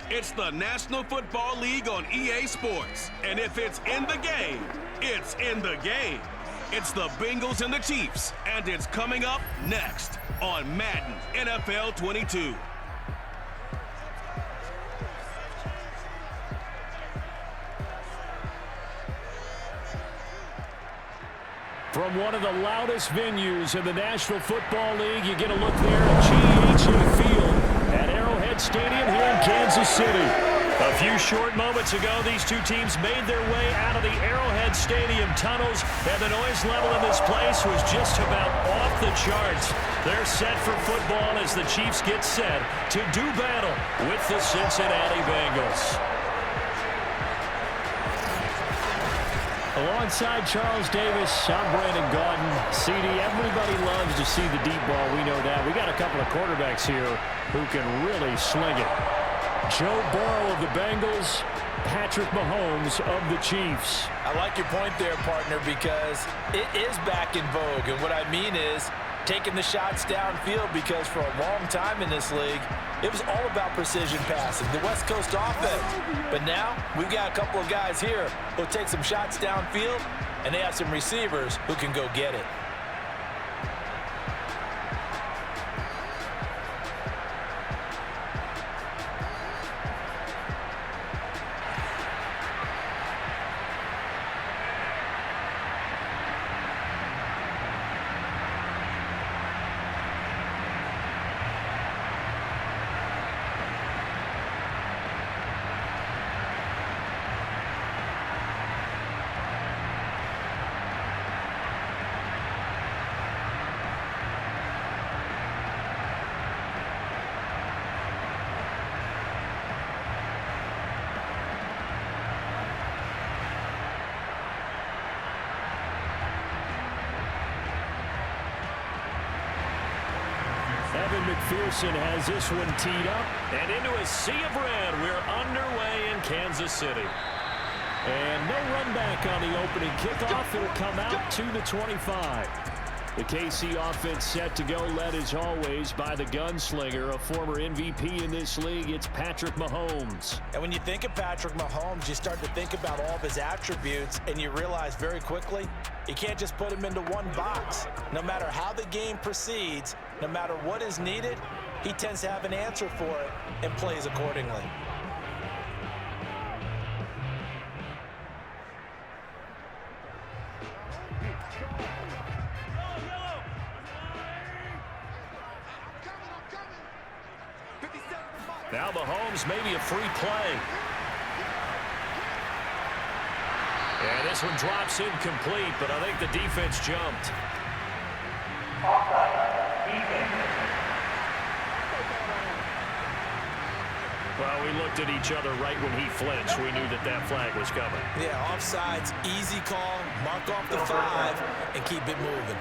It's the National Football League on EA Sports. And if it's in the game, it's in the game. It's the Bengals and the Chiefs, and it's coming up next on Madden NFL 22. From one of the loudest venues in the National Football League, you get a look there at GEHA Field at Arrowhead Stadium here in Kansas City. A few short moments ago, these two teams made their way out of the Arrowhead Stadium tunnels, and the noise level in this place was just about off the charts. They're set for football as the Chiefs get set to do battle with the Cincinnati Bengals. Alongside Charles Davis, I'm Brandon Gaudin. CD, everybody loves to see the deep ball. We know that. We got a couple of quarterbacks here who can really sling it. Joe Burrow of the Bengals, Patrick Mahomes of the Chiefs. I like your point there, partner, because it is back in vogue. And what I mean is taking the shots downfield, because for a long time in this league, it was all about precision passing, the West Coast offense. But now we've got a couple of guys here who'll take some shots downfield, and they have some receivers who can go get it. Evan McPherson has this one teed up. And into a sea of red, we're underway in Kansas City. And no run back on the opening kickoff. It'll come out to the 25. The KC offense set to go, led as always by the gunslinger, a former MVP in this league. It's Patrick Mahomes. And when you think of Patrick Mahomes, you start to think about all of his attributes, and you realize very quickly, you can't just put him into one box. No matter how the game proceeds, no matter what is needed, he tends to have an answer for it and plays accordingly. Now Mahomes, maybe a free play. And this one drops incomplete, but I think the defense jumped. Well, we looked at each other right when he flinched. We knew that that flag was coming. Yeah, offsides, easy call, mark off the 5, and keep it moving.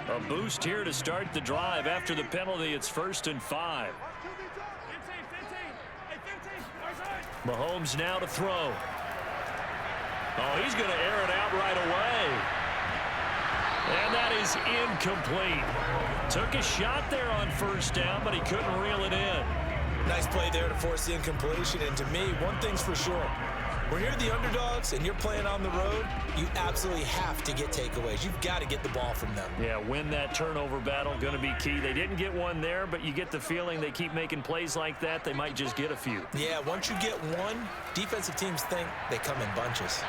A boost here to start the drive. After the penalty, it's 1st and 5. Mahomes now to throw. Oh, he's going to air it out right away. And that is incomplete. Took a shot there on 1st down, but he couldn't reel it in. Nice play there to force the incompletion. And to me, one thing's for sure. When you're the underdogs and you're playing on the road, you absolutely have to get takeaways. You've got to get the ball from them. Yeah, win that turnover battle, going to be key. They didn't get one there, but you get the feeling they keep making plays like that, they might just get a few. Yeah, once you get one, defensive teams think they come in bunches.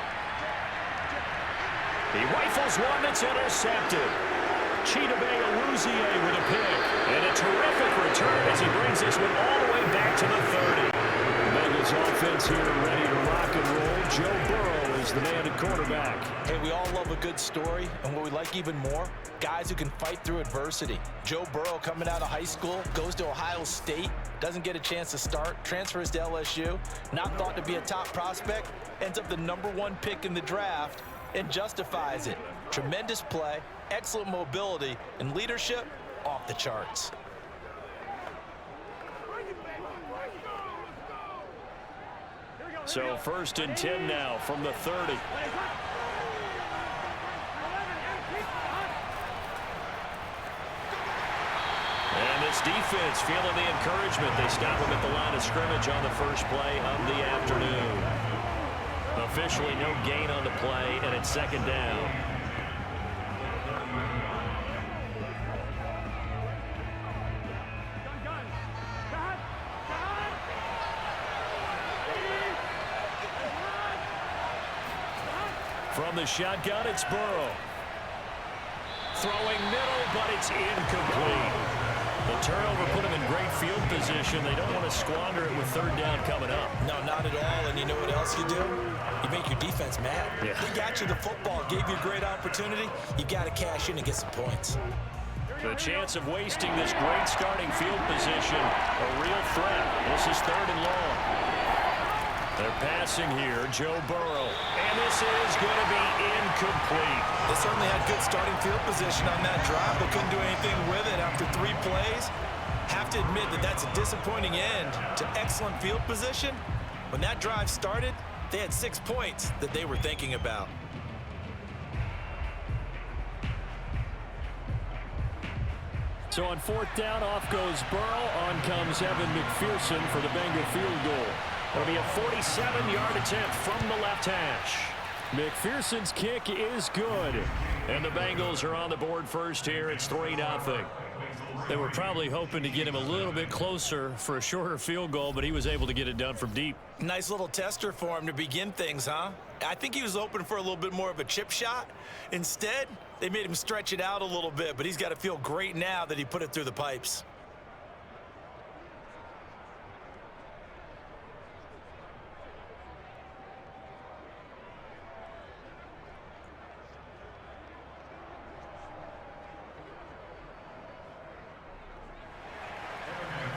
He rifles one that's intercepted. Chidobe Awuzie with a pick. And a terrific return as he brings this one all the way back to the 30. Bengals offense here ready to rock and roll. Joe Burrow is the man at quarterback. Hey, we all love a good story, and what we like even more, guys who can fight through adversity. Joe Burrow coming out of high school, goes to Ohio State, doesn't get a chance to start, transfers to LSU, not thought to be a top prospect, ends up the #1 pick in the draft, and justifies it. Tremendous play, excellent mobility, and leadership off the charts. So 1st and 10 now from the 30. And this defense feeling the encouragement. They stop him at the line of scrimmage on the first play of the afternoon. Officially no gain on the play, and it's 2nd down. From the shotgun, it's Burrow. Throwing middle, but it's incomplete. The turnover put him in great field position. They don't want to squander it with 3rd down coming up. No, not at all. And you know what else you do? You make your defense mad. Yeah. They got you the football, gave you a great opportunity. You got to cash in and get some points. The chance of wasting this great starting field position, a real threat. This is 3rd and long. They're passing here, Joe Burrow. And this is going to be incomplete. They certainly had good starting field position on that drive, but couldn't do anything with it after 3 plays. Have to admit that that's a disappointing end to excellent field position. When that drive started, they had 6 points that they were thinking about. So on 4th down, off goes Burrow. On comes Evan McPherson for the Bengal field goal. It'll be a 47-yard attempt from the left hash. McPherson's kick is good. And the Bengals are on the board first here. It's 3-0. They were probably hoping to get him a little bit closer for a shorter field goal, but he was able to get it done from deep. Nice little tester for him to begin things, huh? I think he was open for a little bit more of a chip shot. Instead, they made him stretch it out a little bit, but he's got to feel great now that he put it through the pipes.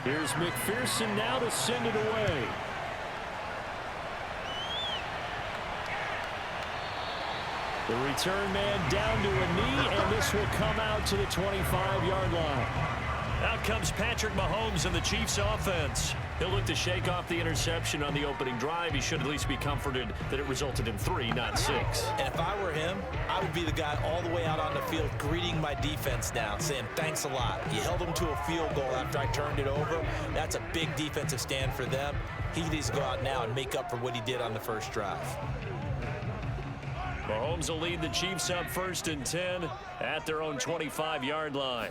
Here's McPherson now to send it away. The return man down to a knee, and this will come out to the 25-yard line. Out comes Patrick Mahomes and the Chiefs offense. He'll look to shake off the interception on the opening drive. He should at least be comforted that it resulted in 3, not 6. And if I were him, I would be the guy all the way out on the field greeting my defense now, saying thanks a lot. You held them to a field goal after I turned it over. That's a big defensive stand for them. He needs to go out now and make up for what he did on the first drive. Mahomes will lead the Chiefs up 1st and 10 at their own 25-yard line.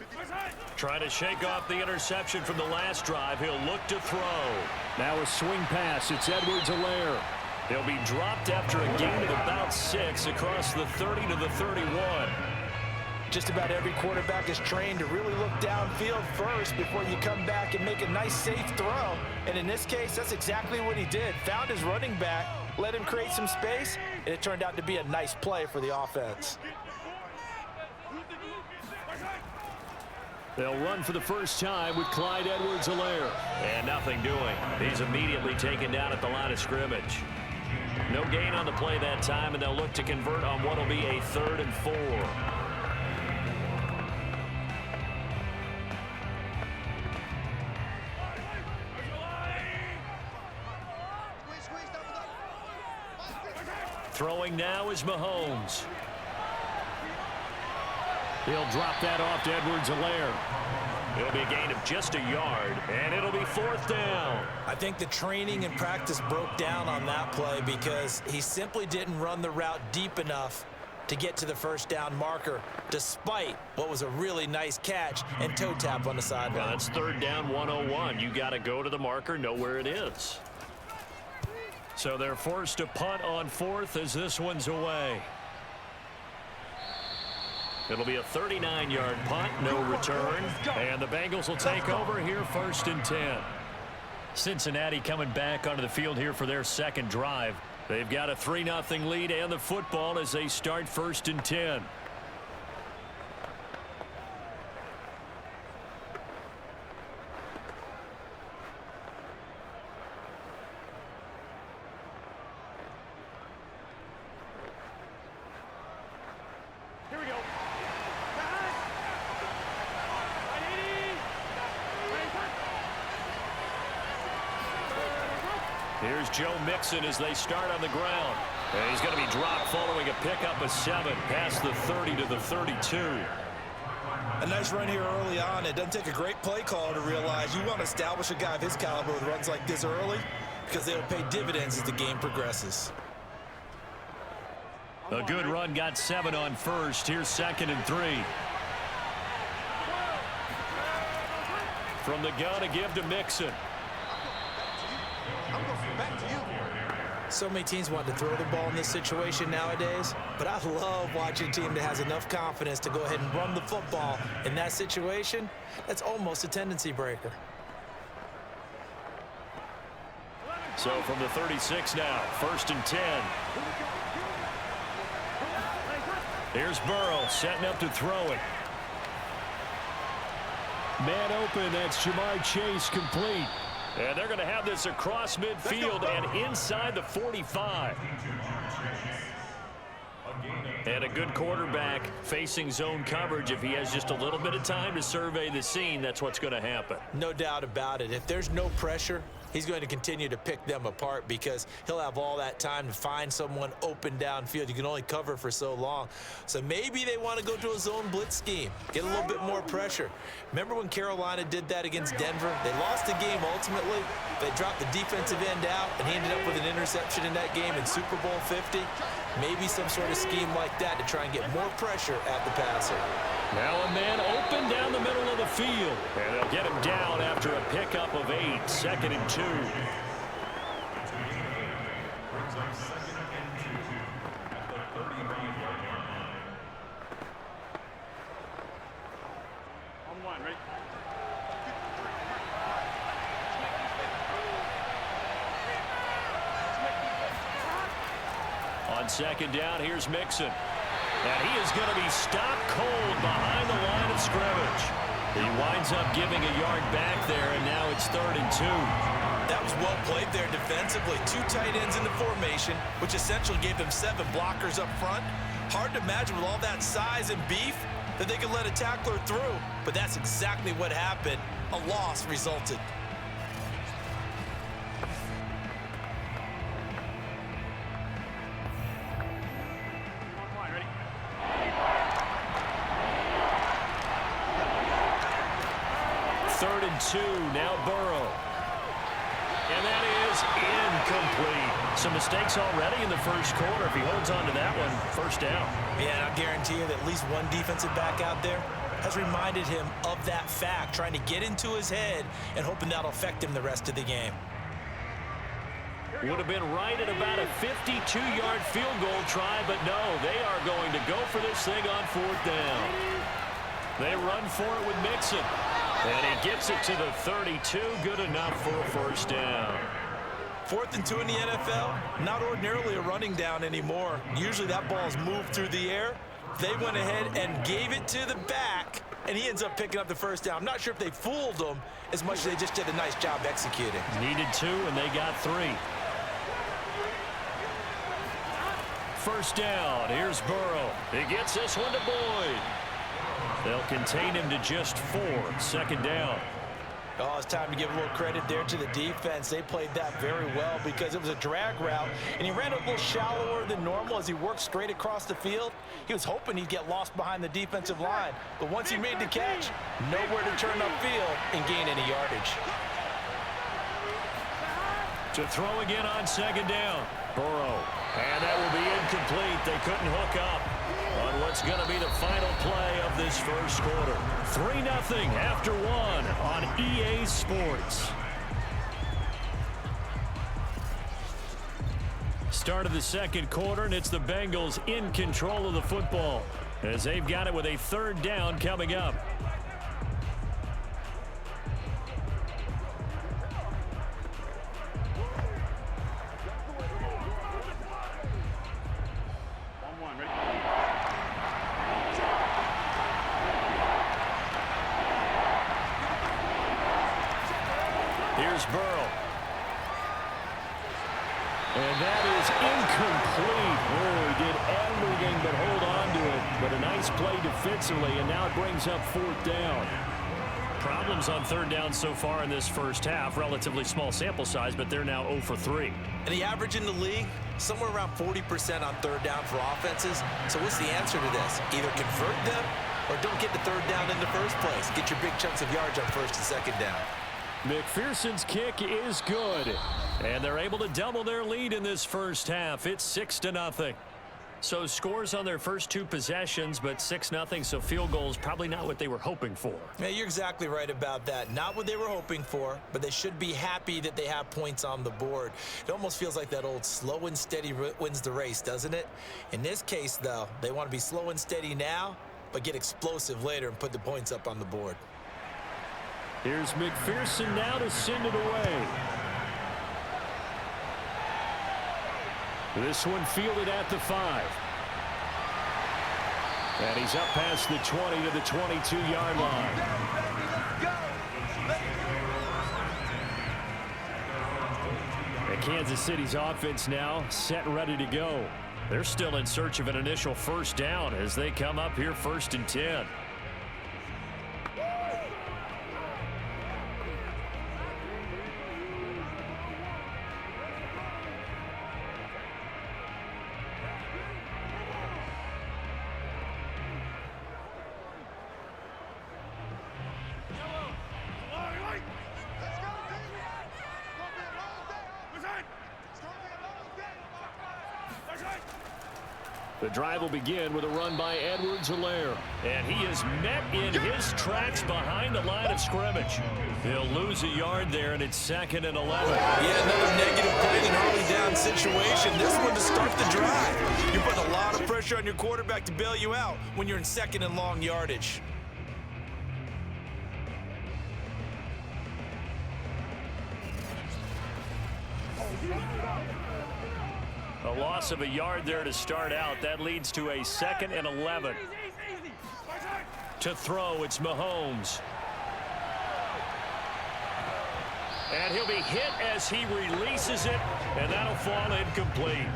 Trying to shake off the interception from the last drive. He'll look to throw. Now a swing pass. It's Edwards-Helaire. He'll be dropped after a gain of about 6 across the 30 to the 31. Just about every quarterback is trained to really look downfield first before you come back and make a nice, safe throw. And in this case, that's exactly what he did. Found his running back, let him create some space, and it turned out to be a nice play for the offense. They'll run for the first time with Clyde Edwards-Helaire. And nothing doing. He's immediately taken down at the line of scrimmage. No gain on the play that time, and they'll look to convert on what will be a 3rd and 4. Throwing now is Mahomes. He'll drop that off to Edwards-Helaire. It'll be a gain of just a yard, and it'll be 4th down. I think the training and practice broke down on that play because he simply didn't run the route deep enough to get to the first down marker, despite what was a really nice catch and toe tap on the sideline. Well, that's 3rd down 101. You got to go to the marker, know where it is. So they're forced to punt on 4th as this one's away. It'll be a 39-yard punt, no return. And the Bengals will take over here 1st and 10. Cincinnati coming back onto the field here for their 2nd drive. They've got a 3-0 lead and the football as they start 1st and 10. Here's Joe Mixon as they start on the ground. And he's going to be dropped following a pickup of 7 past the 30 to the 32. A nice run here early on. It doesn't take a great play caller to realize you want to establish a guy of his caliber with runs like this early because they'll pay dividends as the game progresses. A good run got 7 on first. Here's 2nd and 3. From the gun to give to Mixon. So many teams want to throw the ball in this situation nowadays, but I love watching a team that has enough confidence to go ahead and run the football in that situation. That's almost a tendency breaker. So from the 36 now, 1st and 10. Here's Burrow setting up to throw it. Man open, that's Jamar Chase complete. And they're going to have this across midfield and inside the 45. And a good quarterback facing zone coverage. If he has just a little bit of time to survey the scene, that's what's going to happen. No doubt about it. If there's no pressure, he's going to continue to pick them apart because he'll have all that time to find someone open downfield. You can only cover for so long. So maybe they want to go to a zone blitz scheme, get a little bit more pressure. Remember when Carolina did that against Denver? They lost the game ultimately. They dropped the defensive end out, and he ended up with an interception in that game in Super Bowl 50. Maybe some sort of scheme like that to try and get more pressure at the passer. Now a man open down the middle of the field. And they'll get him down after a pickup of 8. 2nd and 2. On 2nd down, here's Mixon. And he is going to be stopped cold behind the line of scrimmage. He winds up giving a yard back there, and now it's 3rd and 2. That was well played there defensively. 2 tight ends in the formation, which essentially gave them 7 blockers up front. Hard to imagine with all that size and beef that they could let a tackler through. But that's exactly what happened. A loss resulted. Now Burrow. And that is incomplete. Some mistakes already in the first quarter. If he holds on to that one, 1st down. Yeah, and I guarantee you that at least one defensive back out there has reminded him of that fact, trying to get into his head and hoping that'll affect him the rest of the game. Would have been right at about a 52-yard field goal try, but no, they are going to go for this thing on 4th down. They run for it with Mixon. And he gets it to the 32. Good enough for a 1st down. 4th and 2 in the NFL, not ordinarily a running down anymore. Usually that ball's moved through the air. They went ahead and gave it to the back, and he ends up picking up the 1st down. I'm not sure if they fooled him as much as they just did a nice job executing. Needed 2, and they got 3. 1st down. Here's Burrow. He gets this one to Boyd. They'll contain him to just 4. 2nd down. Oh, it's time to give a little credit there to the defense. They played that very well because it was a drag route, and he ran a little shallower than normal as he worked straight across the field. He was hoping he'd get lost behind the defensive line, but once he made the catch, nowhere to turn upfield and gain any yardage. To throw again on 2nd down. Burrow. And that will be incomplete. They couldn't hook up on what's going to be the final play of this first quarter. 3-0 after 1 on EA Sports. Start of the 2nd quarter, and it's the Bengals in control of the football as they've got it with a 3rd down coming up. Here's Burrow. And that is incomplete. Oh, he did everything but hold on to it. But a nice play defensively, and now it brings up 4th down. problems on third down so far in this first half. Relatively small sample size, but they're now 0 for 3. And the average in the league, somewhere around 40% on third down for offenses. So what's the answer to this? Either convert them or don't get the third down in the first place. Get your big chunks of yards on first and second down. McPherson's kick is good. And they're able to double their lead in this first half. It's 6-0. So scores on their first 2 possessions, but 6-0, so field goals probably not what they were hoping for. Yeah, you're exactly right about that. Not what they were hoping for, but they should be happy that they have points on the board. It almost feels like that old slow and steady wins the race, doesn't it? In this case, though, they want to be slow and steady now, but get explosive later and put the points up on the board. Here's McPherson now to send it away. This one fielded at the 5. And he's up past the 20 to the 22-yard line. And Kansas City's offense now set and ready to go. They're still in search of an initial first down as they come up here 1st and 10. The drive will begin with a run by Edwards-Helaire. And he is met in his tracks behind the line of scrimmage. He'll lose a yard there, and it's 2nd and 11. Yeah, another negative play and early down situation. This one to start the drive. You're putting a lot of pressure on your quarterback to bail you out when you're in 2nd and long yardage. A loss of a yard there to start out. That leads to a 2nd and 11. To throw, it's Mahomes. And he'll be hit as he releases it, and that'll fall incomplete.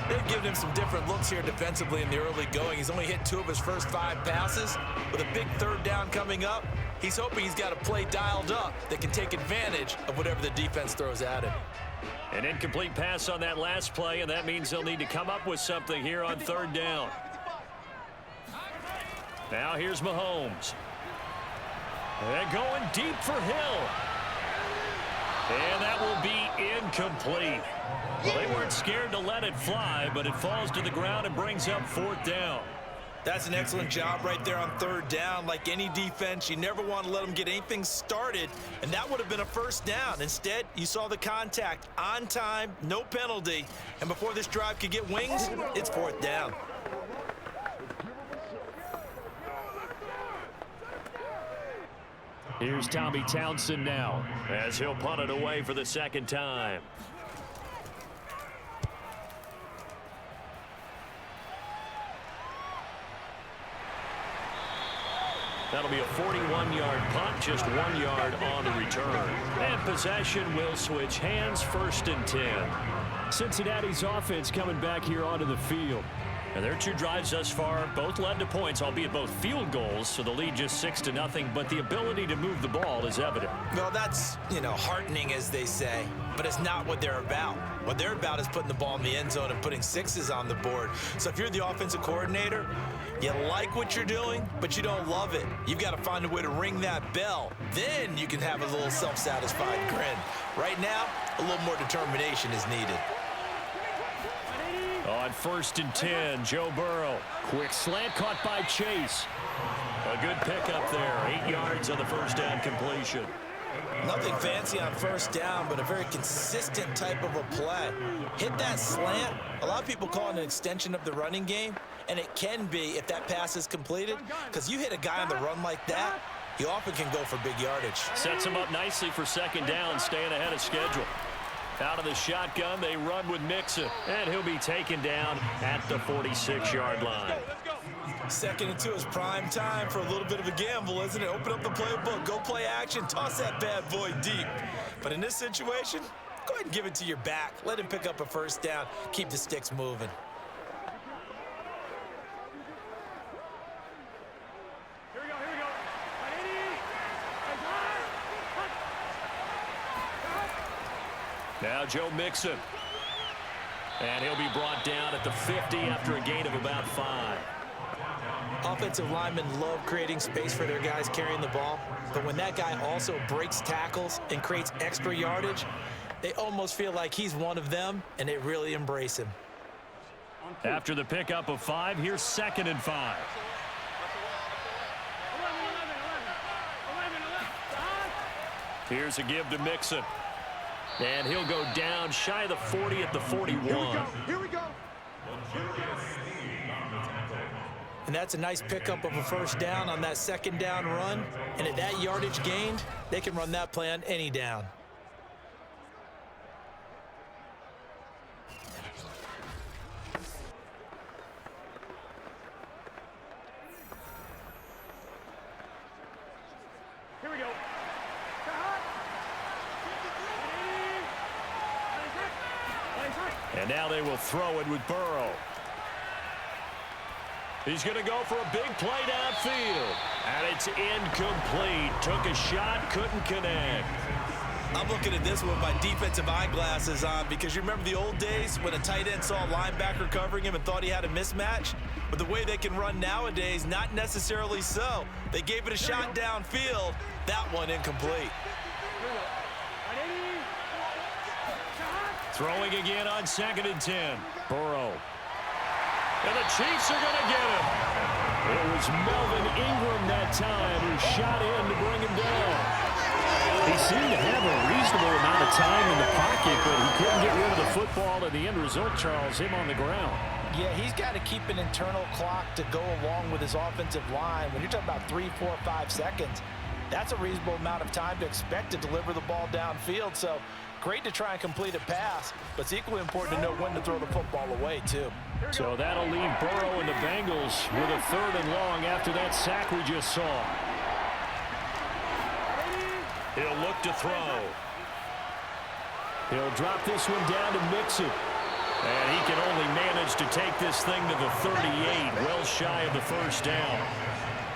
They've given him some different looks here defensively in the early going. He's only hit 2 of his first 5 passes. With a big third down coming up, he's hoping he's got a play dialed up that can take advantage of whatever the defense throws at him. An incomplete pass on that last play, and that means they'll need to come up with something here on third down. Now here's Mahomes. And going deep for Hill. And that will be incomplete. Well, they weren't scared to let it fly, but it falls to the ground and brings up 4th down. That's an excellent job right there on third down. Like any defense, you never want to let them get anything started, and that would have been a first down. Instead, you saw the contact on time, no penalty, and before this drive could get wings, it's 4th down. Here's Tommy Townsend now as he'll punt it away for the 2nd time. That'll be a 41-yard punt, just 1 yard on the return. And possession will switch hands, 1st and 10. Cincinnati's offense coming back here onto the field. And their 2 drives thus far both led to points, albeit both field goals, so the lead just 6-0, but the ability to move the ball is evident. Well, that's, heartening, as they say, but it's not what they're about. What they're about is putting the ball in the end zone and putting 6s on the board. So if you're the offensive coordinator, you like what you're doing, but you don't love it. You've got to find a way to ring that bell. Then you can have a little self-satisfied grin. Right now, a little more determination is needed. On 1st and 10, Joe Burrow. Quick slant caught by Chase. A good pickup there. 8 yards on the first down completion. Nothing fancy on first down, but a very consistent type of a play. Hit that slant. A lot of people call it an extension of the running game, and it can be if that pass is completed, because you hit a guy on the run like that, you often can go for big yardage. Sets him up nicely for 2nd down, staying ahead of schedule. Out of the shotgun, they run with Mixon, and he'll be taken down at the 46-yard line. 2nd and 2 is prime time for a little bit of a gamble, isn't it? Open up the playbook, go play action, toss that bad boy deep. But in this situation, go ahead and give it to your back. Let him pick up a first down, keep the sticks moving. Here we go. Now Joe Mixon. And he'll be brought down at the 50 after a gain of about 5. Offensive linemen love creating space for their guys carrying the ball, but when that guy also breaks tackles and creates extra yardage, they almost feel like he's one of them, and they really embrace him. After the pickup of 5, here's 2nd and 5. Here's a give to Mixon. And he'll go down shy of the 40 at the 41. Here we go. And that's a nice pickup of a first down on that 2nd down run. And at that yardage gained, they can run that play on any down. Here we go. And now they will throw it with Burrow. He's going to go for a big play downfield. And it's incomplete. Took a shot, couldn't connect. I'm looking at this with my defensive eyeglasses on because you remember the old days when a tight end saw a linebacker covering him and thought he had a mismatch? But the way they can run nowadays, not necessarily so. They gave it a shot downfield. That one incomplete. Throwing again on 2nd and 10. Burrow. And the Chiefs are going to get him. It was Melvin Ingram that time who shot in to bring him down. He seemed to have a reasonable amount of time in the pocket, but he couldn't get rid of the football, and the end result, Charles, him on the ground. Yeah, he's got to keep an internal clock to go along with his offensive line. When you're talking about 3, 4, 5 seconds, that's a reasonable amount of time to expect to deliver the ball downfield. So great to try and complete a pass, but it's equally important to know when to throw the football away, too. So that'll leave Burrow and the Bengals with a 3rd and long after that sack we just saw. He'll look to throw. He'll drop this one down to Mixon. And he can only manage to take this thing to the 38, well shy of the first down.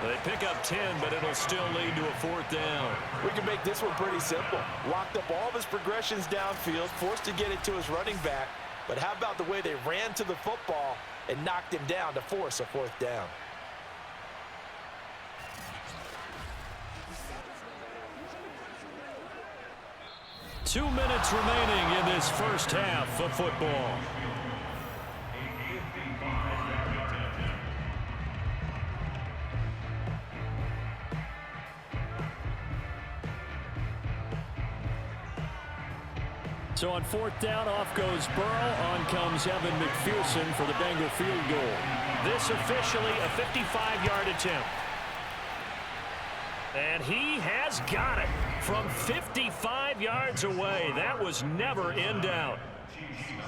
They pick up 10, but it'll still lead to a 4th down. We can make this one pretty simple. Locked up all of his progressions downfield, forced to get it to his running back. But how about the way they ran to the football and knocked him down to force a 4th down? Two minutes remaining in this first half of football. So on 4th down, off goes Burrow. On comes Evan McPherson for the Bengal field goal. This officially a 55-yard attempt. And he has got it from 55 yards away. That was never in doubt.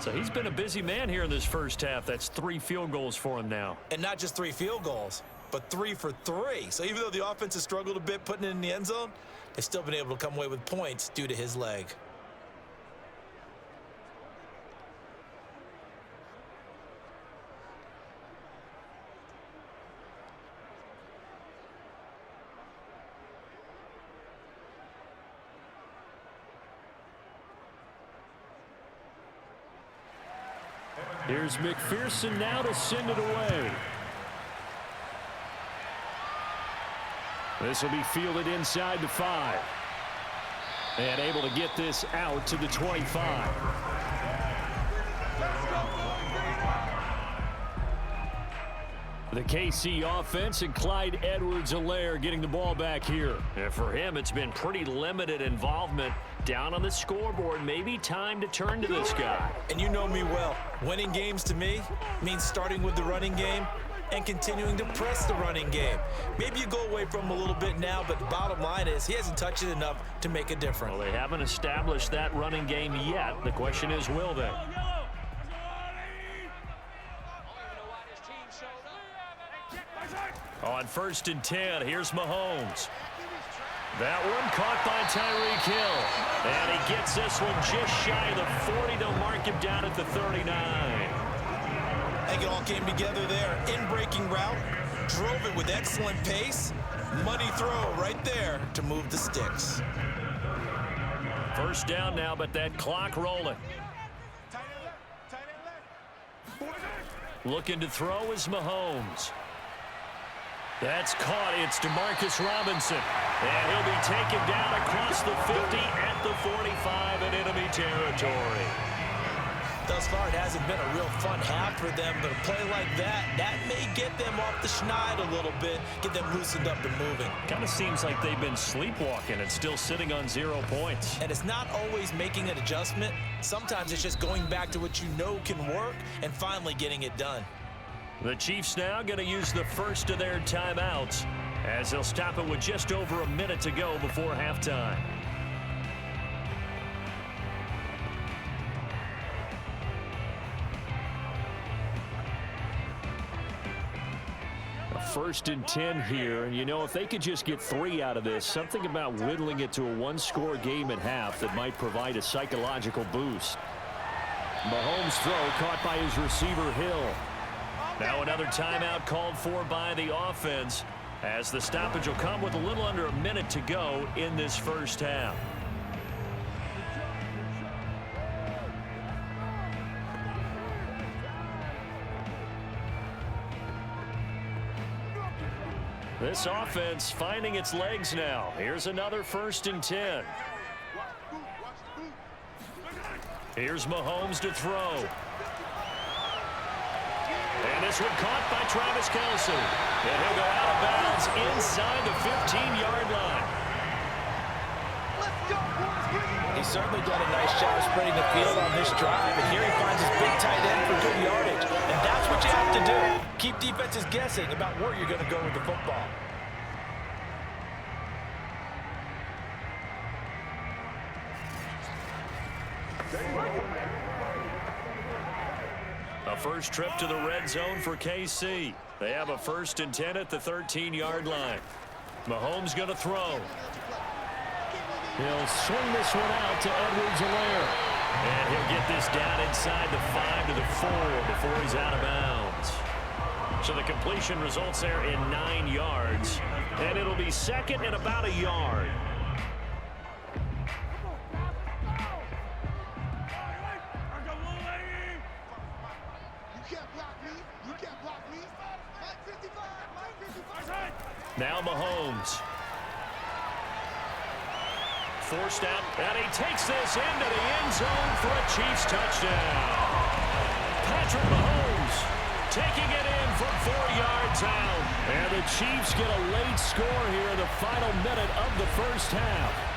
So he's been a busy man here in this first half. That's 3 field goals for him now. And not just 3 field goals, but 3 for 3. So even though the offense has struggled a bit putting it in the end zone, they've still been able to come away with points due to his leg. Here's McPherson now to send it away. This will be fielded inside the 5. And able to get this out to the 25. The KC offense and Clyde Edwards-Helaire getting the ball back here. And for him, it's been pretty limited involvement down on the scoreboard. Maybe time to turn to this guy. And you know me well. Winning games to me means starting with the running game and continuing to press the running game. Maybe you go away from him a little bit now, but the bottom line is he hasn't touched it enough to make a difference. Well, they haven't established that running game yet. The question is, will they? On 1st and 10, here's Mahomes. That one caught by Tyreek Hill. And he gets this one just shy of the 40. They'll mark him down at the 39. I think it all came together there. In-breaking route, drove it with excellent pace. Money throw right there to move the sticks. First down now, but that clock rolling. Looking to throw is Mahomes. That's caught. It's Demarcus Robinson. And he'll be taken down across the 50 at the 45 in enemy territory. Thus far, it hasn't been a real fun half for them, but a play like that may get them off the schneid a little bit, get them loosened up and moving. Kind of seems like they've been sleepwalking and still sitting on 0 points. And it's not always making an adjustment. Sometimes it's just going back to what you know can work and finally getting it done. The Chiefs now going to use the first of their timeouts as they'll stop it with just over a minute to go before halftime. First and 10 here, and you know, if they could just get 3 out of this, something about whittling it to a one-score game at half that might provide a psychological boost. Mahomes' throw caught by his receiver Hill. Now another timeout called for by the offense as the stoppage will come with a little under a minute to go in this first half. This offense finding its legs now. Here's another first and 10. Here's Mahomes to throw. And this one caught by Travis Kelce. And he'll go out of bounds inside the 15-yard line. He's certainly done a nice job spreading the field on this drive, and here he finds his big tight end for good yardage. And that's what you have to do. Keep defenses guessing about where you're going to go with the football. A first trip to the red zone for KC. They have a first and 10 at the 13-yard line. Mahomes going to throw. He'll swing this one out to Edwards-Helaire. And he'll get this down inside the 5 to the 4 before he's out of bounds. So the completion results there in 9 yards. And it'll be second and about a yard. Now Mahomes. Forced out, and he takes this into the end zone for a Chiefs touchdown. Patrick Mahomes taking it in from 4 yards out. And the Chiefs get a late score here in the final minute of the first half.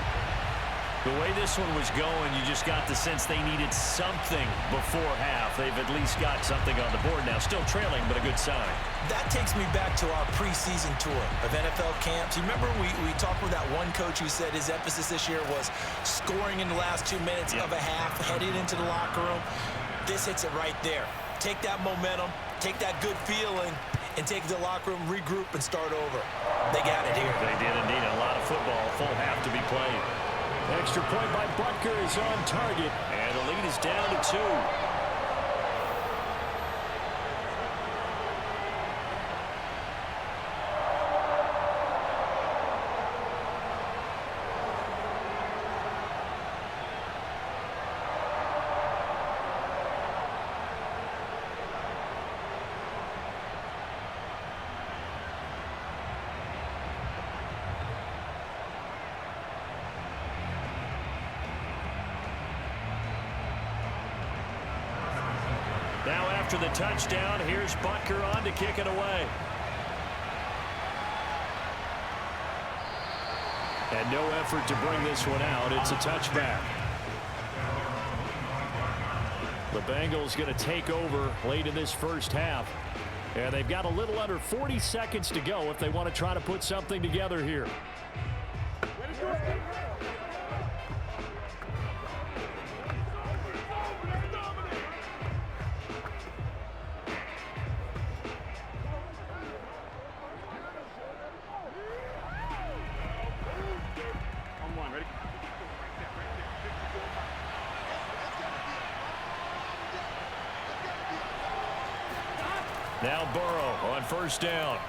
The way this one was going, you just got the sense they needed something before half. They've at least got something on the board now. Still trailing, but a good sign. That takes me back to our preseason tour of NFL camps. You remember we talked with that one coach who said his emphasis this year was scoring in the last 2 minutes of a half, heading into the locker room. This hits it right there. Take that momentum, take that good feeling, and take it to the locker room, regroup, and start over. They got it here. They did indeed. A lot of football, full half to be played. Extra point by Butker is on target, and the lead is down to 2. Now after the touchdown, here's Butker on to kick it away. And no effort to bring this one out. It's a touchback. The Bengals going to take over late in this first half. And they've got a little under 40 seconds to go if they want to try to put something together here. Now Burrow on first down.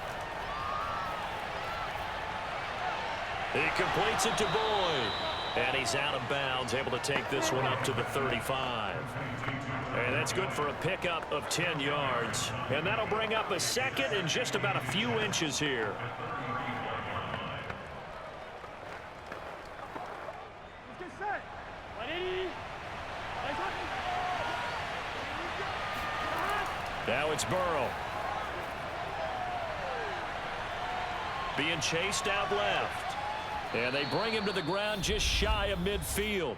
He completes it to Boyd. And he's out of bounds, able to take this one up to the 35. And that's good for a pickup of 10 yards. And that'll bring up a second and just about a few inches here. Now it's Burrow. Being chased out left. And they bring him to the ground just shy of midfield.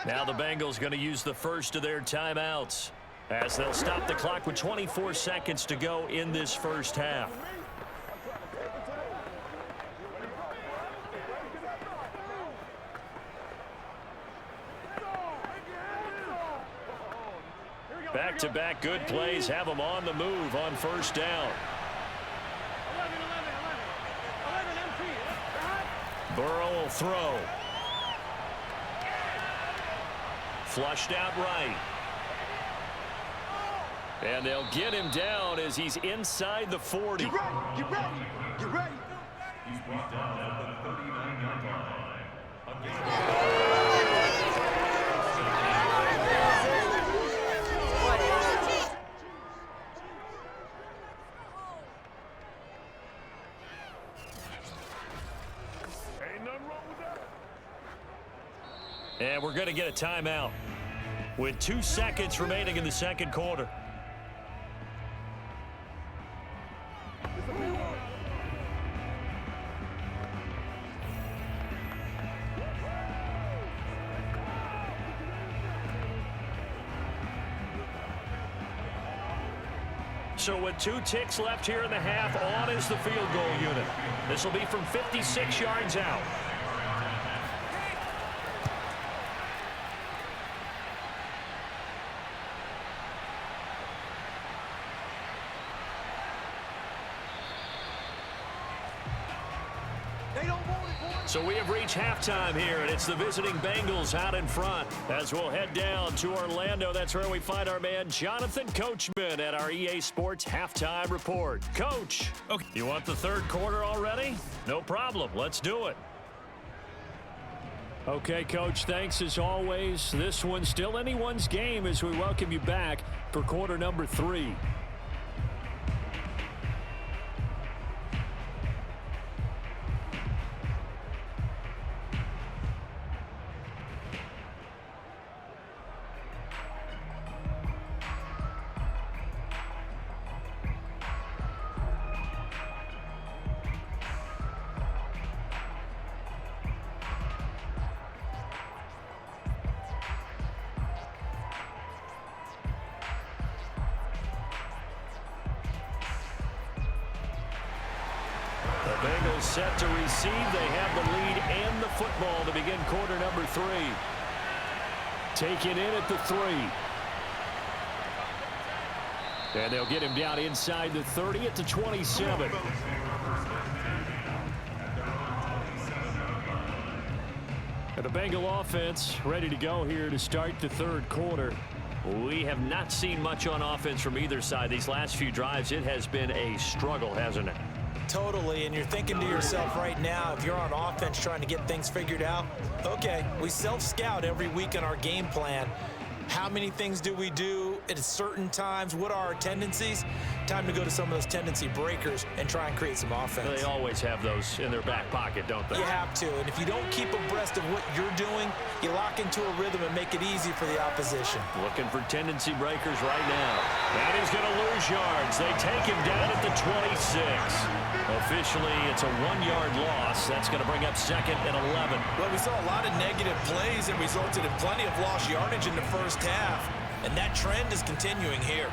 Now the Bengals going to use the first of their timeouts as they'll stop the clock with 24 seconds to go in this first half. Back-to-back good plays have them on the move on first down. Burrow will throw. Flushed out right. And they'll get him down as he's inside the 40. Get ready, get ready, get ready. He's brought down at the 39-yard line. And we're going to get a timeout with 2 seconds remaining in the second quarter. So with 2 ticks left here in the half, on is the field goal unit. This will be from 56 yards out. So we have reached halftime here, and it's the visiting Bengals out in front. As we'll head down to Orlando, that's where we find our man Jonathan Coachman at our EA Sports Halftime Report. Coach, okay, you want the third quarter already? No problem. Let's do it. Okay, Coach, thanks as always. This one's still anyone's game as we welcome you back for quarter number 3. Bengals set to receive. They have the lead and the football to begin quarter number 3. Taken in at the 3. And they'll get him down inside the 30 at the 27. And the Bengal offense ready to go here to start the third quarter. We have not seen much on offense from either side. These last few drives, it has been a struggle, hasn't it? Totally, and you're thinking to yourself right now, if you're on offense trying to get things figured out, okay, we self-scout every week in our game plan. How many things do we do at certain times? What are our tendencies? Time to go to some of those tendency breakers and try and create some offense. They always have those in their back pocket, don't they? You have to, and if you don't keep abreast of what you're doing, you lock into a rhythm and make it easy for the opposition. Looking for tendency breakers right now. And he's going to lose yards. They take him down at the 26. Officially, it's a 1-yard loss. That's going to bring up second and 11. Well, we saw a lot of negative plays that resulted in plenty of lost yardage in the first half, and that trend is continuing here.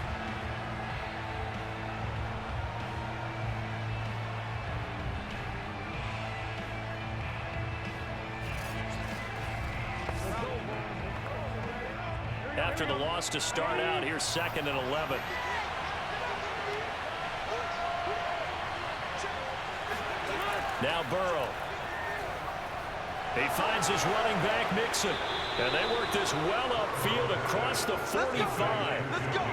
After the loss to start out, here's second and 11. Now Burrow. He finds his running back, Mixon. And they work this well upfield across the 45. Let's go.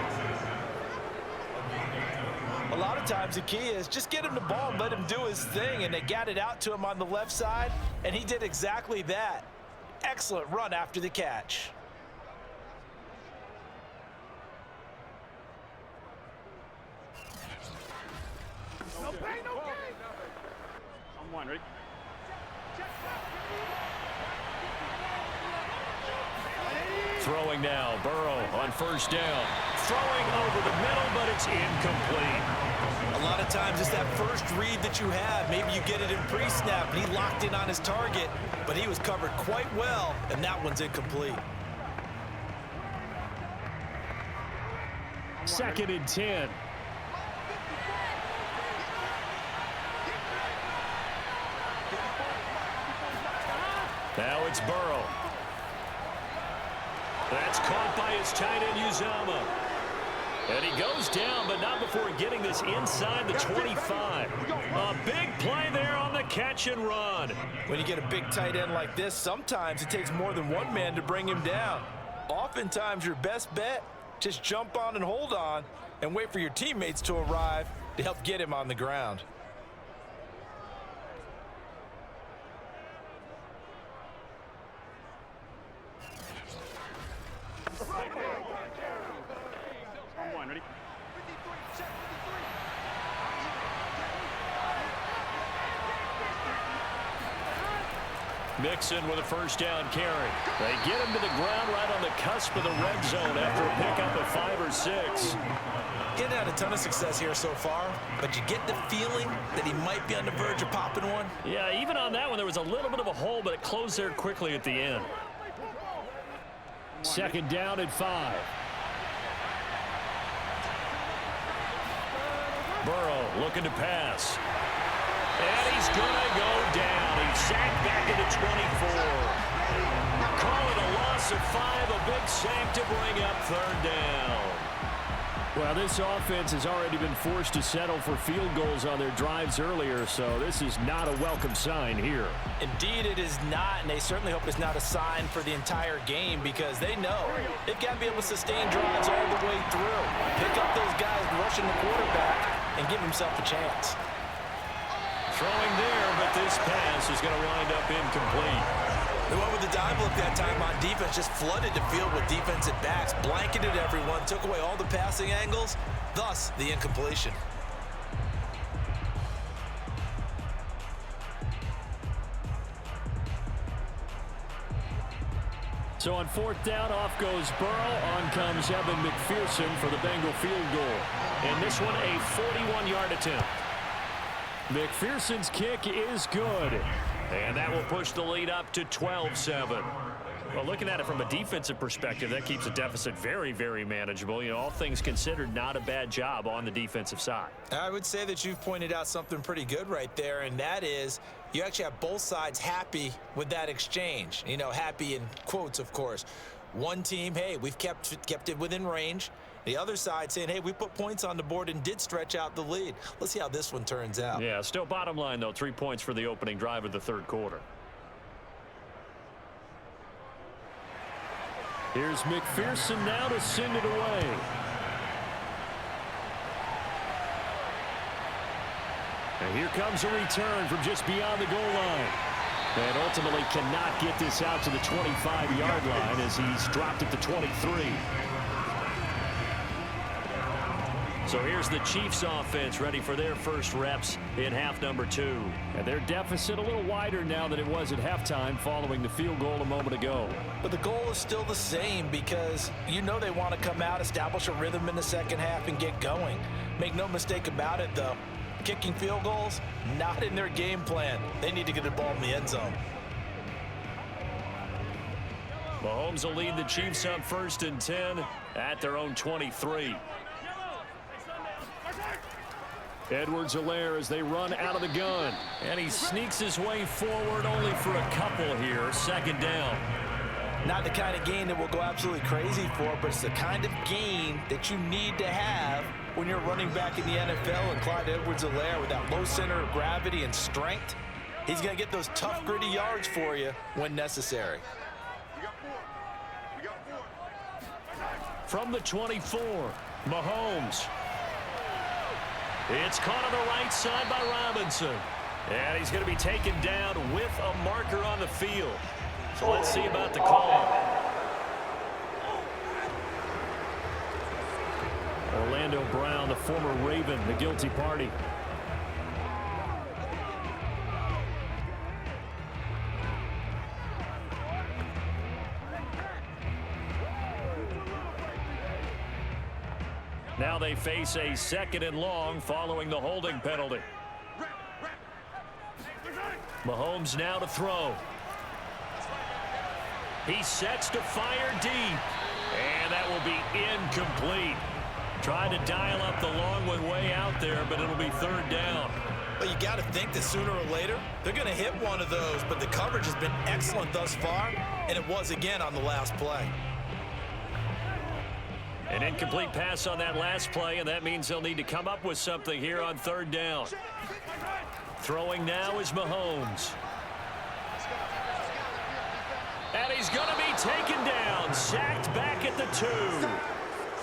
A lot of times the key is just get him the ball and let him do his thing, and they got it out to him on the left side, and he did exactly that. Excellent run after the catch. No pain, no gain. Someone, ready? Throwing now, Burrow on first down. Throwing over the middle, but it's incomplete. A lot of times it's that first read that you have. Maybe you get it in pre-snap, and he locked in on his target, but he was covered quite well, and that one's incomplete. 2nd and 10. Now it's Burrow. That's caught by his tight end, Uzama. And he goes down, but not before getting this inside the 25. A big play there on the catch and run. When you get a big tight end like this, sometimes it takes more than one man to bring him down. Oftentimes, your best bet, just jump on and hold on and wait for your teammates to arrive to help get him on the ground. Someone, ready? Mixon with a first down carry. They get him to the ground right on the cusp of the red zone after a pickup of 5 or 6. Getting had a ton of success here so far, but you get the feeling that he might be on the verge of popping one. Yeah, even on that one, there was a little bit of a hole, but it closed there quickly at the end. 2nd down and 5. Burrow looking to pass. And he's going to go down. He's sacked back at the 24. Call it a loss of 5, a big sack to bring up 3rd down. Well, this offense has already been forced to settle for field goals on their drives earlier, so this is not a welcome sign here. Indeed, it is not, and they certainly hope it's not a sign for the entire game because they know they've got to be able to sustain drives all the way through. Pick up those guys rushing the quarterback and give himself a chance. Throwing there, but this pass is going to wind up incomplete. They went with the dive look that time on defense, just flooded the field with defensive backs, blanketed everyone, took away all the passing angles, thus the incompletion. So on 4th down, off goes Burrow. On comes Evan McPherson for the Bengal field goal. And this one a 41-yard attempt. McPherson's kick is good. And that will push the lead up to 12-7. Well, looking at it from a defensive perspective, that keeps the deficit very, very manageable. You know, all things considered, not a bad job on the defensive side. I would say that you've pointed out something pretty good right there, and that is you actually have both sides happy with that exchange. You know, happy in quotes, of course. One team, hey, we've kept it within range. The other side saying, hey, we put points on the board and did stretch out the lead. Let's see how this one turns out. Yeah, still bottom line, though, 3 points for the opening drive of the 3rd quarter. Here's McPherson now to send it away. And here comes a return from just beyond the goal line. And ultimately cannot get this out to the 25-yard line as he's dropped at the 23. So here's the Chiefs offense ready for their first reps in half number 2. And their deficit a little wider now than it was at halftime following the field goal a moment ago. But the goal is still the same because you know they want to come out, establish a rhythm in the second half, and get going. Make no mistake about it, though. Kicking field goals, not in their game plan. They need to get the ball in the end zone. Mahomes will lead the Chiefs on 1st and 10 at their own 23. Edwards-Helaire as they run out of the gun. And he sneaks his way forward only for a couple here. 2nd down. Not the kind of gain that we'll go absolutely crazy for, but it's the kind of gain that you need to have when you're running back in the NFL. And Clyde Edwards-Helaire with that low center of gravity and strength, he's going to get those tough, gritty yards for you when necessary. From the 24, Mahomes. It's caught on the right side by Robinson. And he's going to be taken down with a marker on the field. So let's see about the call. Orlando Brown, the former Raven, the guilty party. Now they face a 2nd and long following the holding penalty. Mahomes now to throw. He sets to fire deep. And that will be incomplete. Trying to dial up the long one way out there, but it'll be 3rd down. Well, you got to think that sooner or later, they're going to hit one of those, but the coverage has been excellent thus far, and it was again on the last play. An incomplete pass on that last play, and that means they'll need to come up with something here on 3rd down. Throwing now is Mahomes. And he's going to be taken down, sacked back at the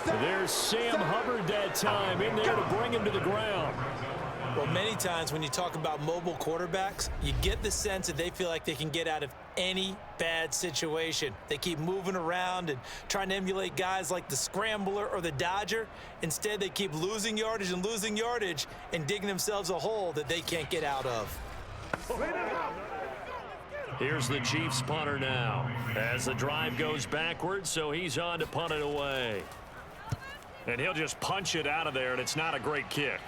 2. There's Sam Hubbard that time in there to bring him to the ground. Well, many times when you talk about mobile quarterbacks, you get the sense that they feel like they can get out of any bad situation. They keep moving around and trying to emulate guys like the Scrambler or the Dodger. Instead, they keep losing yardage and digging themselves a hole that they can't get out of. Here's the Chiefs punter now as the drive goes backwards, so he's on to punt it away. And he'll just punch it out of there, and it's not a great kick.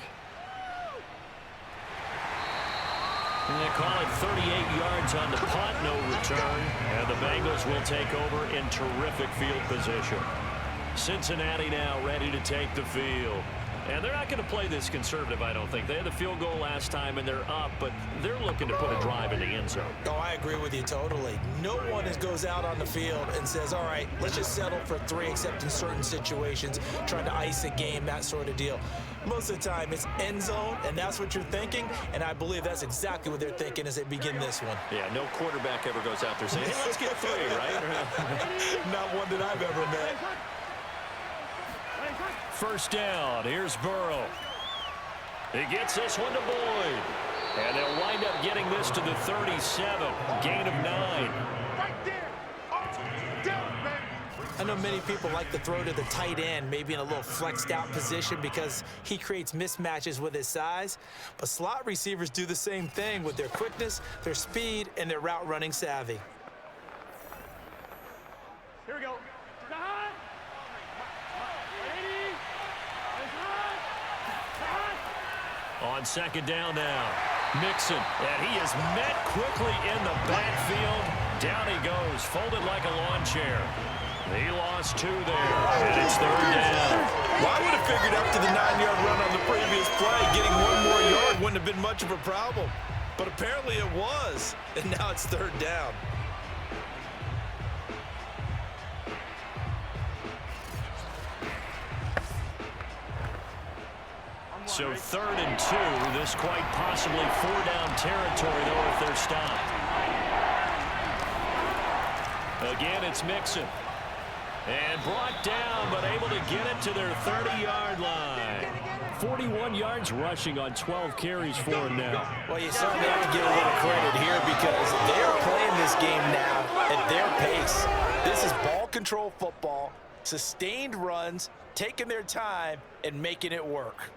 And they call it 38 yards on the punt, no return. And the Bengals will take over in terrific field position. Cincinnati now ready to take the field. And they're not going to play this conservative, I don't think. They had the field goal last time, and they're up, but they're looking to put a drive in the end zone. Oh, I agree with you totally. No one goes out on the field and says, all right, let's just settle for 3, except in certain situations, trying to ice a game, that sort of deal. Most of the time, it's end zone, and that's what you're thinking, and I believe that's exactly what they're thinking as they begin this one. Yeah, no quarterback ever goes out there saying, hey, let's get 3, right? Not one that I've ever met. 1st down. Here's Burrow. He gets this one to Boyd. And they'll wind up getting this to the 37. Gain of 9. Right there. Down, baby. I know many people like to throw to the tight end, maybe in a little flexed out position because he creates mismatches with his size. But slot receivers do the same thing with their quickness, their speed, and their route running savvy. Here we go. On 2nd down now, Mixon, and he is met quickly in the backfield. Down he goes, folded like a lawn chair. He lost 2 there, and it's 3rd down. Well, I would have figured up to the 9-yard run on the previous play. Getting 1 more yard wouldn't have been much of a problem. But apparently it was, and now it's 3rd down. So 3rd and 2, this quite possibly 4-down territory, though, if they're stopped. Again, it's Mixon. And brought down, but able to get it to their 30-yard line. 41 yards rushing on 12 carries for him now. Well, you certainly have to give a little credit here because they're playing this game now at their pace. This is ball control football, sustained runs, taking their time, and making it work.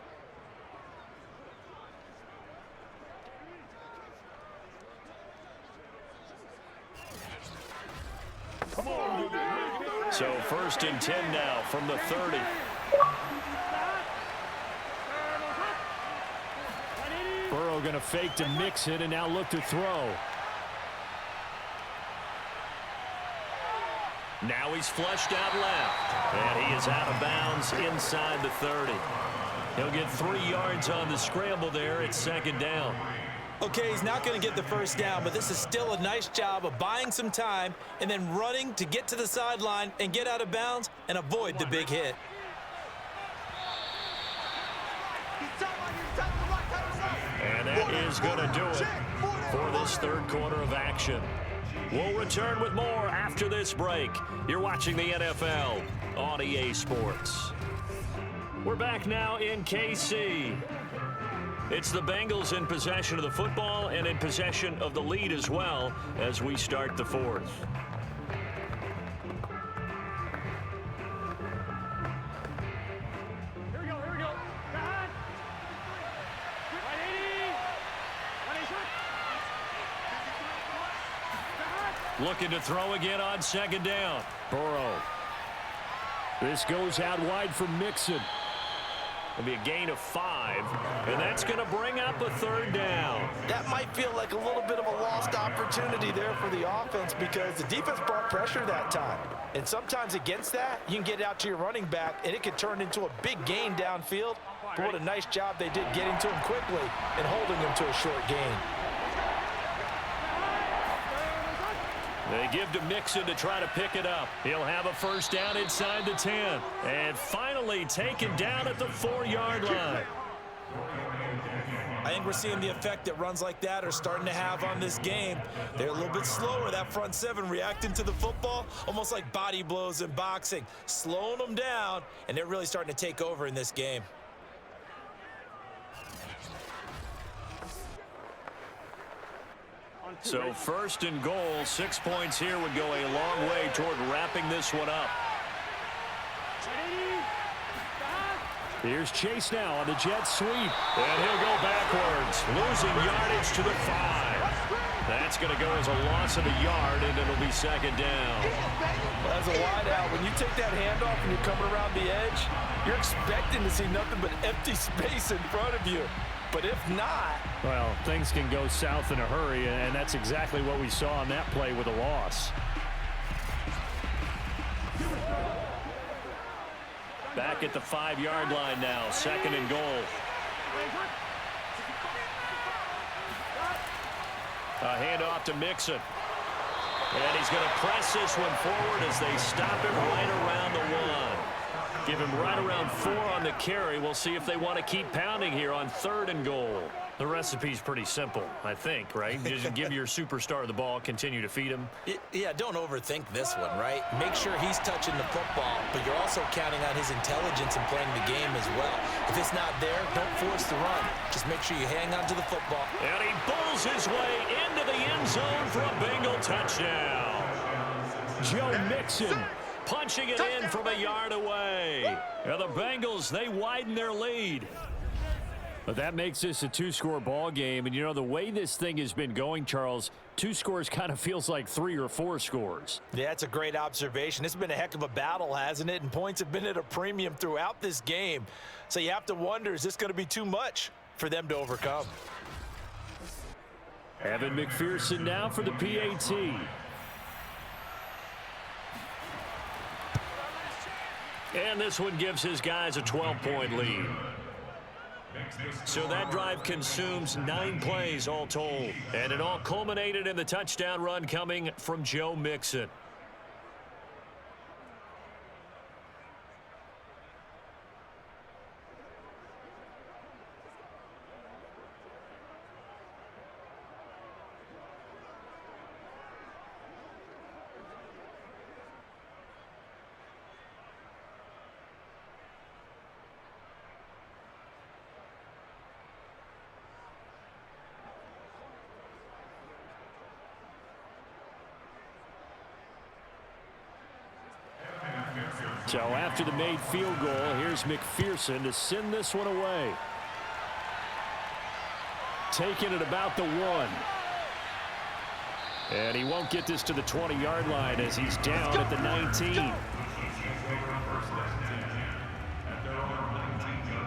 So 1st and 10 now from the 30. Burrow going to fake to mix it and now look to throw. Now he's flushed out left. And he is out of bounds inside the 30. He'll get 3 yards on the scramble there at 2nd down. Okay, he's not going to get the 1st down, but this is still a nice job of buying some time and then running to get to the sideline and get out of bounds and avoid the big hit. And that is going to do it for this 3rd quarter of action. We'll return with more after this break. You're watching the NFL on EA Sports. We're back now in KC. It's the Bengals in possession of the football and in possession of the lead as well as we start the fourth. Here we go. Back. Right 80. Looking to throw again on second down. Burrow. This goes out wide for Mixon. It'll be a gain of 5, and that's going to bring up a third down. That might feel like a little bit of a lost opportunity there for the offense because the defense brought pressure that time. And sometimes against that, you can get out to your running back, and it can turn into a big gain downfield. But what a nice job they did getting to him quickly and holding him to a short gain. They give to Mixon to try to pick it up. He'll have a first down inside the 10. And finally taken down at the 4-yard line. I think we're seeing the effect that runs like that are starting to have on this game. They're a little bit slower, that front seven, reacting to the football, almost like body blows in boxing, slowing them down, and they're really starting to take over in this game. So first and goal, 6 points here would go a long way toward wrapping this one up. Here's Chase now on the jet sweep. And he'll go backwards, losing yardage to the 5. That's going to go as a loss of a yard, and it'll be second down. Well, as a wideout, when you take that handoff and you're coming around the edge, you're expecting to see nothing but empty space in front of you. But if not... Well, things can go south in a hurry, and that's exactly what we saw on that play with a loss. Back at the 5-yard line now, second and goal. A handoff to Mixon. And he's going to press this one forward as they stop him right around the 1. Give him right around 4 on the carry. We'll see if they want to keep pounding here on third and goal. The recipe's pretty simple, I think, right? Just give your superstar the ball, continue to feed him. Yeah, don't overthink this one, right? Make sure he's touching the football, but you're also counting on his intelligence in playing the game as well. If it's not there, don't force the run. Just make sure you hang on to the football. And he bulls his way into the end zone for a Bengal touchdown. Joe Mixon punching it in from a yard away. And the Bengals, they widen their lead. But that makes this a 2-score ball game. And, you know, the way this thing has been going, Charles, 2 scores kind of feels like 3 or 4 scores. Yeah, that's a great observation. This has been a heck of a battle, hasn't it? And points have been at a premium throughout this game. So you have to wonder, is this going to be too much for them to overcome? Evan McPherson now for the PAT. And this one gives his guys a 12-point lead. So that drive consumes 9 plays all told. And it all culminated in the touchdown run coming from Joe Mixon. So after the made field goal, here's McPherson to send this one away. Taking it about the 1. And he won't get this to the 20-yard line as he's down at the 19.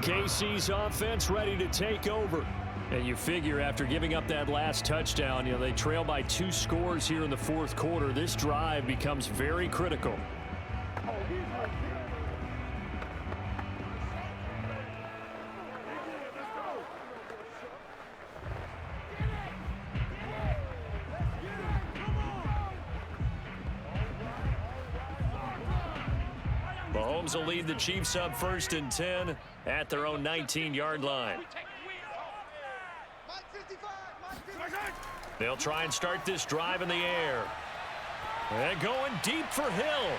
KC's offense ready to take over. And you figure after giving up that last touchdown, you know, they trail by 2 scores here in the 4th quarter. This drive becomes very critical. Mahomes will lead the Chiefs up 1st and 10 at their own 19-yard line. They'll try and start this drive in the air. And going deep for Hill.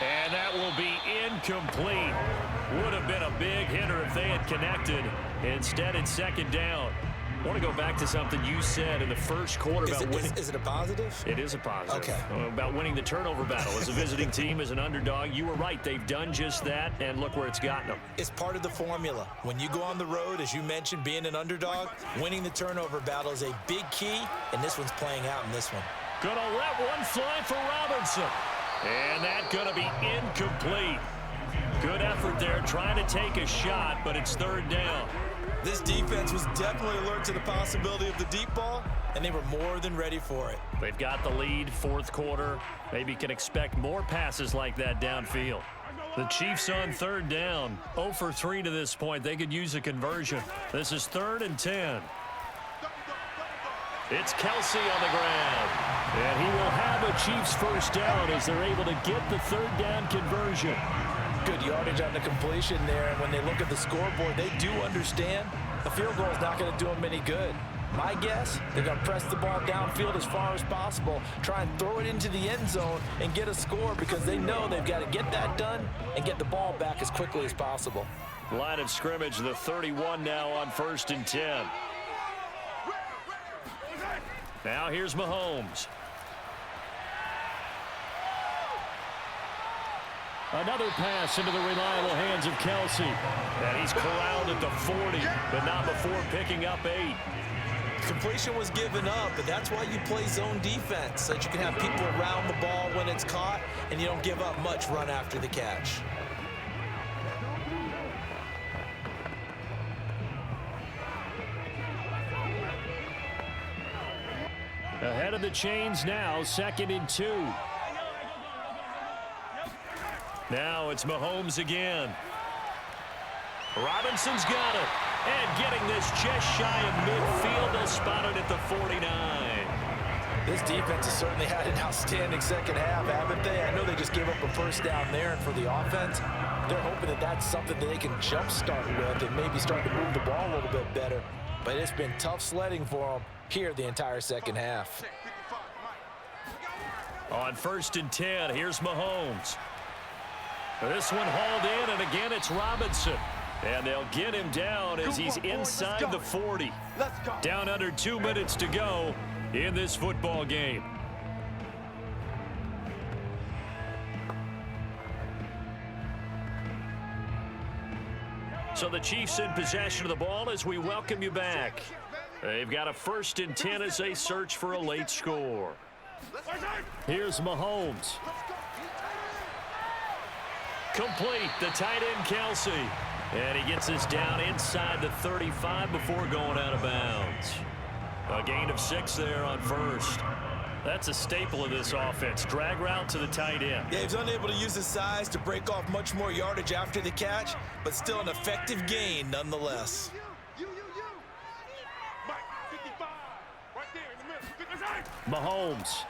And that will be incomplete. Would have been a big hitter if they had connected. Instead, it's second down. I want to go back to something you said in the first quarter about winning. Is it a positive? It is a positive. Okay. About winning the turnover battle. As a visiting team, as an underdog, you were right. They've done just that, and look where it's gotten them. It's part of the formula. When you go on the road, as you mentioned, being an underdog, winning the turnover battle is a big key, and this one's playing out in this one. Gonna let one fly for Robinson. And that's gonna be incomplete. Good effort there, trying to take a shot, but it's third down. This defense was definitely alert to the possibility of the deep ball, and they were more than ready for it. They've got the lead, fourth quarter. Maybe can expect more passes like that downfield. The Chiefs on third down. 0 for 3 to this point. They could use a conversion. This is 3rd and 10. It's Kelsey on the ground. And he will have a Chiefs first down as they're able to get the third down conversion. Good yardage on the completion there, and when they look at the scoreboard, they do understand a field goal is not going to do them any good. My guess, they're going to press the ball downfield as far as possible, try and throw it into the end zone and get a score because they know they've got to get that done and get the ball back as quickly as possible. Line of scrimmage, the 31 now on 1st and 10. Now here's Mahomes. Another pass into the reliable hands of Kelsey. And he's corralled at the 40, but not before picking up 8. Completion was given up, but that's why you play zone defense, so that you can have people around the ball when it's caught, and you don't give up much run after the catch. Ahead of the chains now, 2nd and 2. Now it's Mahomes again. Robinson's got it. And getting this just shy of midfield. They'll spot it at the 49. This defense has certainly had an outstanding second half, haven't they? I know they just gave up a first down there, and for the offense, they're hoping that that's something that they can jumpstart with and maybe start to move the ball a little bit better. But it's been tough sledding for them here the entire second half. On 1st and 10, here's Mahomes. This one hauled in, and again it's Robinson. And they'll get him down as he's inside the 40. Down under 2 minutes to go in this football game. So the Chiefs in possession of the ball as we welcome you back. They've got a 1st and 10 as they search for a late score. Here's Mahomes. Complete, the tight end Kelsey. And he gets us down inside the 35 before going out of bounds. A gain of 6 there on 1st. That's a staple of this offense. Drag route to the tight end. Yeah, he's unable to use his size to break off much more yardage after the catch, but still an effective gain nonetheless. Mahomes.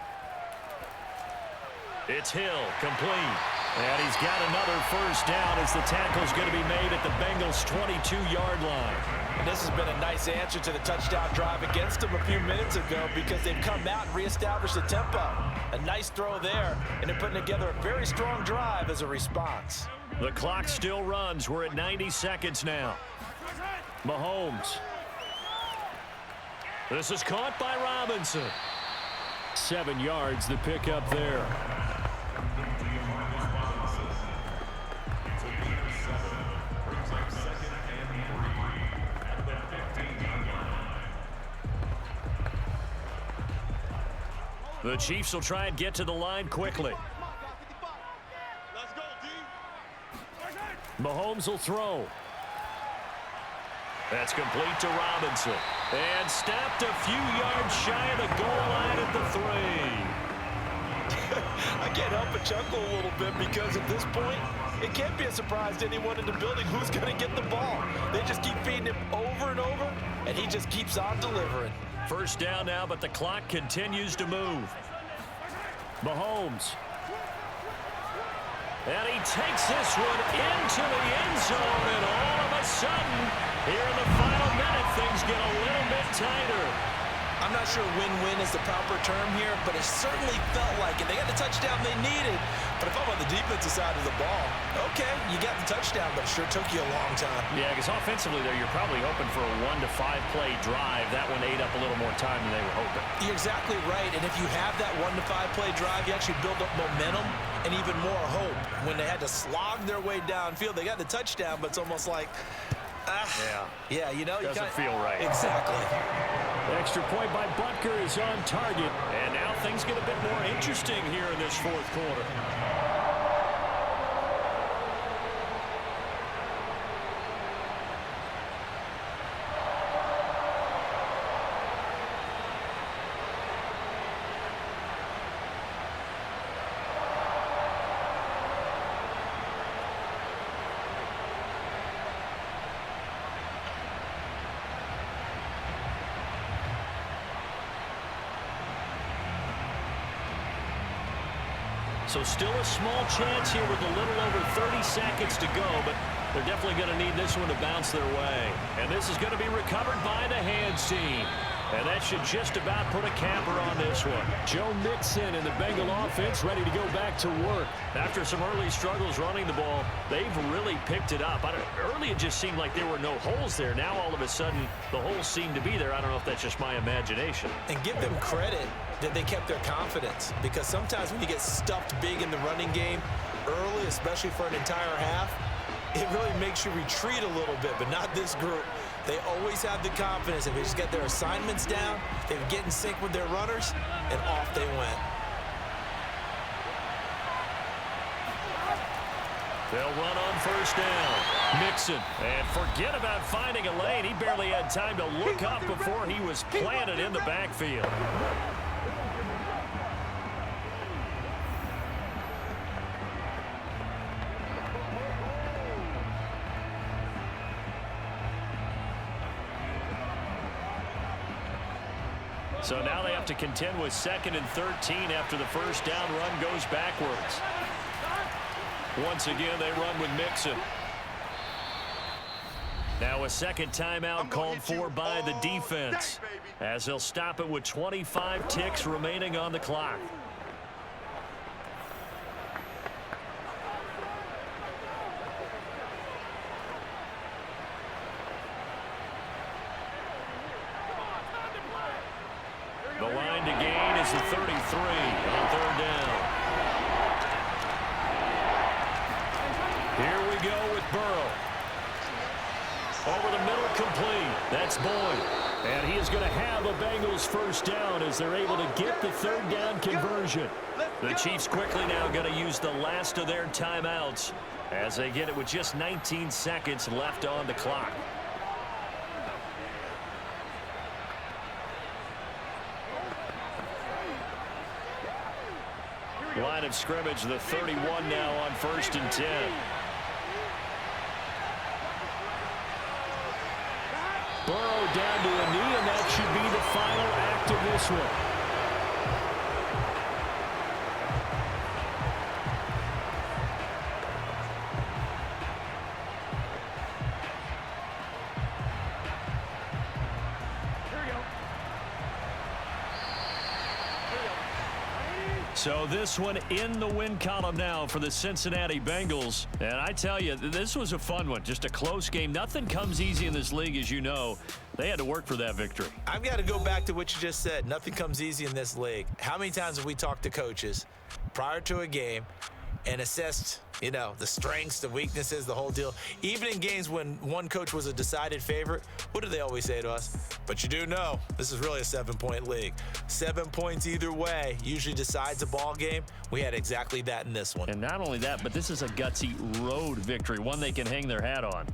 It's Hill, complete. And he's got another first down as the tackle's going to be made at the Bengals' 22-yard line. And this has been a nice answer to the touchdown drive against them a few minutes ago because they've come out and reestablished the tempo. A nice throw there, and they're putting together a very strong drive as a response. The clock still runs. We're at 90 seconds now. Mahomes. This is caught by Robinson. 7 yards to pick up there. The Chiefs will try and get to the line quickly. Mahomes will throw. That's complete to Robinson. And stopped a few yards shy of the goal line at the 3. I can't help but chuckle a little bit because at this point, it can't be a surprise to anyone in the building who's going to get the ball. They just keep feeding him over and over, and he just keeps on delivering. First down now, but the clock continues to move. Mahomes. And he takes this one into the end zone, and all of a sudden, here in the final minute, things get a little bit tighter. I'm not sure win-win is the proper term here, but it certainly felt like it. They got the touchdown they needed, but if I'm on the defensive side of the ball, okay, you got the touchdown, but it sure took you a long time. Yeah, because offensively there, you're probably hoping for a 1 to 5 play drive. That one ate up a little more time than they were hoping. You're exactly right, and if you have that 1 to 5 play drive, you actually build up momentum and even more hope. When they had to slog their way downfield, they got the touchdown, but it's almost like, yeah, you know, doesn't feel right. Exactly. Extra point by Butker is on target, and now things get a bit more interesting here in this fourth quarter. So still a small chance here with a little over 30 seconds to go, but they're definitely going to need this one to bounce their way. And this is going to be recovered by the hands team. And that should just about put a capper on this one. Joe Mixon and the Bengal offense ready to go back to work. After some early struggles running the ball, they've really picked it up. Early it just seemed like there were no holes there. Now all of a sudden the holes seem to be there. I don't know if that's just my imagination. And give them credit that they kept their confidence, because sometimes when you get stuffed big in the running game early, especially for an entire half, it really makes you retreat a little bit, but not this group. They always have the confidence. If they just get their assignments down, they would get in sync with their runners, and off they went. They'll run on first down. Mixon, and forget about finding a lane. He barely had time to look up before he was planted in the backfield. So now they have to contend with 2nd and 13 after the first down run goes backwards. Once again, they run with Mixon. Now a second timeout called for by the defense, as they'll stop it with 25 ticks remaining on the clock. The line to gain is the 33 on third down. Here we go with Burrow. Over the middle, complete. That's Boyd. And he is going to have a Bengals first down as they're able to get the third down conversion. The Chiefs quickly now going to use the last of their timeouts as they get it with just 19 seconds left on the clock. Line of scrimmage, the 31 now on 1st and 10. Burrow down to a knee, and that should be the final act of this one. So this one in the win column now for the Cincinnati Bengals. And I tell you, this was a fun one. Just a close game. Nothing comes easy in this league, as you know. They had to work for that victory. I've got to go back to what you just said. Nothing comes easy in this league. How many times have we talked to coaches prior to a game and assessed, you know, the strengths, the weaknesses, the whole deal? Even in games when one coach was a decided favorite, what do they always say to us? But you do know this is really a 7-point league. 7 points either way usually decides a ball game. We had exactly that in this one. And not only that, but this is a gutsy road victory, one they can hang their hat on.